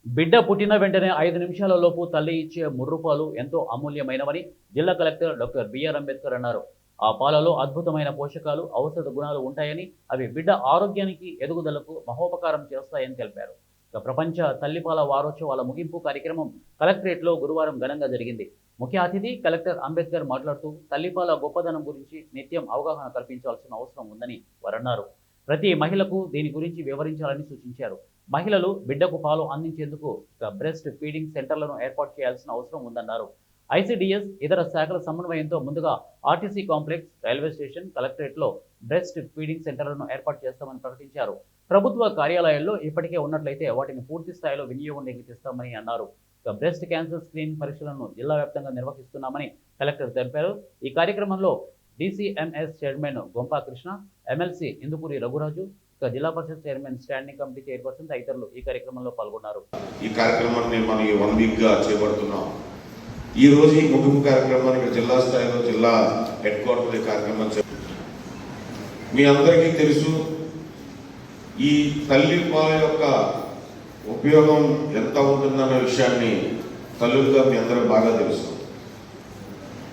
బిడ్డ పుట్టిన వెంటనే 5 నిమిషాలలోపు తల్లి ఇచ్చే ముర్రుపాలు ఎంతో అమూల్యమైనవని జిల్లా కలెక్టర్ డాక్టర్ బిఆర్ అంబేద్కర్ అన్నారు. ఆ పాలలో అద్భుతమైన పోషకాలు, ఔషధ గుణాలు ఉంటాయని, అవి బిడ్డ ఆరోగ్యానికి, ఎదుగుదలకు మహోపకారం చేస్తాయని తెలిపారు. ప్రపంచ తల్లిపాల వారోత్సవాల ముగింపు కార్యక్రమం కలెక్టరేట్లో గురువారం ఘనంగా జరిగింది. ముఖ్య అతిథి కలెక్టర్ అంబేద్కర్ మాట్లాడుతూ తల్లిపాల గొప్పదనం గురించి నిత్యం అవగాహన కల్పించాల్సిన అవసరం ఉందని వారన్నారు. ప్రతి మహిళకు దీని గురించి వివరించాలని సూచించారు. మహిళలు బిడ్డకు పాలు అందించేందుకు బ్రెస్ట్ ఫీడింగ్ సెంటర్లను ఏర్పాటు చేయాల్సిన అవసరం ఉందన్నారు. ఐసిడిఎస్ ఇతర శాఖల సమన్వయంతో ముందుగా ఆర్టీసీ కాంప్లెక్స్, రైల్వే స్టేషన్, కలెక్టరేట్లో బ్రెస్ట్ ఫీడింగ్ సెంటర్లను ఏర్పాటు చేస్తామని ప్రకటించారు. ప్రభుత్వ కార్యాలయాల్లో ఇప్పటికే ఉన్నట్లయితే వాటిని పూర్తి స్థాయిలో వినియోగంలోకి తెస్తామని అన్నారు. బ్రెస్ట్ క్యాన్సర్ స్క్రీనింగ్ పరీక్షలను జిల్లా వ్యాప్తంగా నిర్వహిస్తున్నామని కలెక్టర్ తెలిపారు. ఈ కార్యక్రమంలో DCMS chairman Gompa Krishna, MLC Indukuri Raghuraju, జిల్లా పరిషత్ చైర్మన్, స్టాండింగ్ కమిటీ చైర్పర్సన్ తదితరులు ఈ కార్యక్రమంలో పాల్గొన్నారు. ఈ కార్యక్రమాన్ని మనం 1 వీక్ గా చేపడుతున్నాం. ఈ రోజు ఈ ముగింపు కార్యక్రమానికి జిల్లా స్థాయిలో జిల్లా హెడ్ క్వార్టర్ ఈ కార్యక్రమం మీ అందరికీ తెలుసు. ఈ తల్లి పాల యొక్క ఉపయోగం ఎంత ఉంటుందన్న విషయాన్ని తల్లులుగా మీ అందరూ బాగా తెలుసు.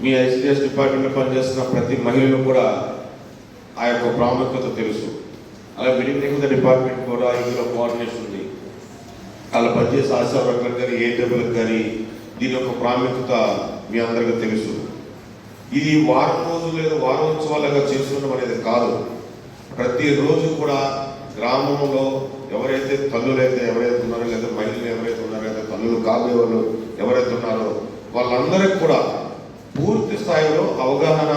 మీ ఐసిడిఎస్ డిపార్ట్మెంట్లో పనిచేస్తున్న ప్రతి మహిళలు కూడా ఆ యొక్క ప్రాముఖ్యత తెలుసు. అలా మిడిల్ డిపార్ట్మెంట్ కూడా ఇందులో కోఆర్డినేషన్ ఉంది. అలా పనిచేసే ఆశా వర్కర్లకు కానీ, ఏడబ్ల్యూలకు కానీ దీని యొక్క ప్రాముఖ్యత మీ అందరికీ తెలుసు. ఇది వారం రోజులు లేదా వారోత్సవాలుగా చేసుకోవడం అనేది కాదు. ప్రతిరోజు కూడా గ్రామంలో ఎవరైతే తల్లులైతే ఎవరైతే ఉన్నారో, లేదా మహిళలు ఎవరైతే ఉన్నారో, లేదా తల్లులు కాబోయే వాళ్ళు ఎవరైతే ఉన్నారో వాళ్ళందరికీ కూడా పూర్తి స్థాయిలో అవగాహన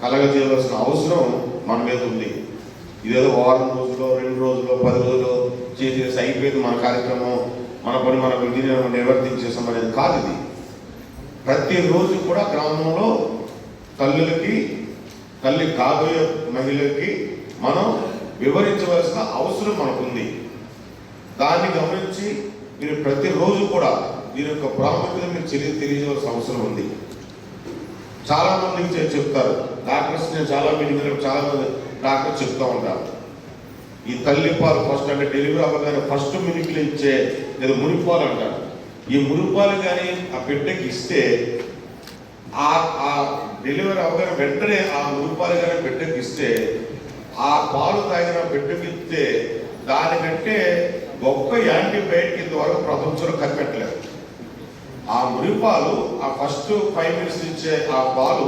కలగజేయవలసిన అవసరం మన మీద ఉంది. ఇదేదో వారం రోజుల్లో, 2 రోజుల్లో, 10 రోజుల్లో చేసేసి అయిపోయింది మన కార్యక్రమం, మన పని మన విధిని నిర్వర్తించేసాం అనేది కాదు. ఇది ప్రతిరోజు కూడా గ్రామంలో తల్లులకి, తల్లి కాబోయే మహిళలకి మనం వివరించవలసిన అవసరం మనకుంది. దాన్ని గమనించి మీరు ప్రతిరోజు కూడా దీని యొక్క ప్రాముఖ్యత మీరు తెలియజేయాల్సిన అవసరం ఉంది. చాలా మందికి చెప్తారు డాక్టర్స్, నేను చాలా మీటింగ్లో చాలా మంది డాక్టర్స్ చెప్తూ ఉంటారు, ఈ తల్లి పాలు ఫస్ట్ అంటే డెలివరీ అవ్వగానే ఫస్ట్ మినిట్లో ఇచ్చే లేదా మునిపాలు అంటారు. ఈ మునిపాలు కానీ ఆ బిడ్డకి ఇస్తే ఆ డెలివరీ అవ్వగానే వెంటనే ఆ మునిపాలు కానీ బిడ్డకి ఇస్తే, ఆ పాలు తాగిన బిడ్డకి ఇస్తే దానికంటే గొప్ప యాంటీబయాటిక్ ఇంతవరకు ప్రపంచంలో కనిపెట్టలేదు. ఆ మునిపాలు, ఆ ఫస్ట్ 5 minutes ఇచ్చే ఆ పాలు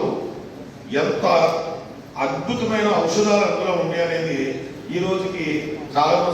ఎంత అద్భుతమైన ఔషధాలు అందులో ఉన్నాయనేది ఈ రోజుకి చాలా